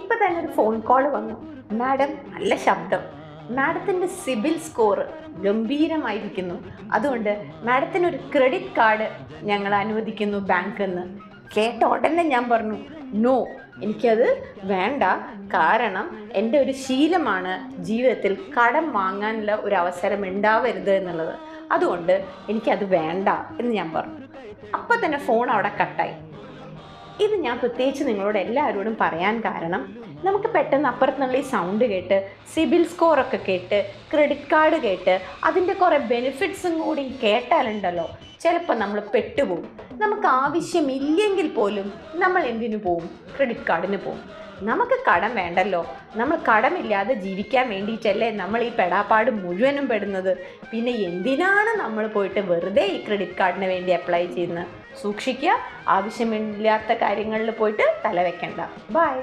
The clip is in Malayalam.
ഇപ്പം തന്നെ ഒരു ഫോൺ കോൾ വന്നു. മാഡം, നല്ല ശബ്ദം, മാഡത്തിൻ്റെ സിബിൽ സ്കോർ ഗംഭീരമായിരിക്കുന്നു, അതുകൊണ്ട് മാഡത്തിനൊരു ക്രെഡിറ്റ് കാർഡ് ഞങ്ങൾ അനുവദിക്കുന്നു ബാങ്കിൽ നിന്ന്. കേട്ട ഉടനെ ഞാൻ പറഞ്ഞു, നോ, എനിക്കത് വേണ്ട. കാരണം എൻ്റെ ഒരു ശീലമാണ് ജീവിതത്തിൽ കടം വാങ്ങാനുള്ള ഒരു അവസരം ഉണ്ടാവരുത് എന്നുള്ളത്. അതുകൊണ്ട് എനിക്കത് വേണ്ട എന്ന് ഞാൻ പറഞ്ഞു. അപ്പം തന്നെ ഫോൺ അവിടെ കട്ടായി. ഇത് ഞാൻ പ്രത്യേകിച്ച് നിങ്ങളോട് എല്ലാവരോടും പറയാൻ കാരണം, നമുക്ക് പെട്ടെന്ന് അപ്പുറത്തുനിന്നുള്ള ഈ സൗണ്ട് കേട്ട്, സിബിൽ സ്കോറൊക്കെ കേട്ട്, ക്രെഡിറ്റ് കാർഡ് കേട്ട്, അതിൻ്റെ കുറേ ബെനിഫിറ്റ്സും കൂടി കേട്ടാലുണ്ടല്ലോ, ചിലപ്പോൾ നമ്മൾ പെട്ടുപോകും. നമുക്ക് ആവശ്യമില്ലെങ്കിൽ പോലും നമ്മൾ എന്തിനു പോവും? ക്രെഡിറ്റ് കാർഡിന് പോവും. നമുക്ക് കടം വേണ്ടല്ലോ. നമ്മൾ കടമില്ലാതെ ജീവിക്കാൻ വേണ്ടിയിട്ടല്ലേ നമ്മൾ ഈ പെടാപ്പാട് മുഴുവനും പെടുന്നത്. പിന്നെ എന്തിനാണ് നമ്മൾ പോയിട്ട് വെറുതെ ഈ ക്രെഡിറ്റ് കാർഡിന് വേണ്ടി അപ്ലൈ ചെയ്യുന്നത്? സൂക്ഷിക്കുക, ആവശ്യമില്ലാത്ത കാര്യങ്ങളിൽ പോയിട്ട് തല വെക്കണ്ട. ബൈ.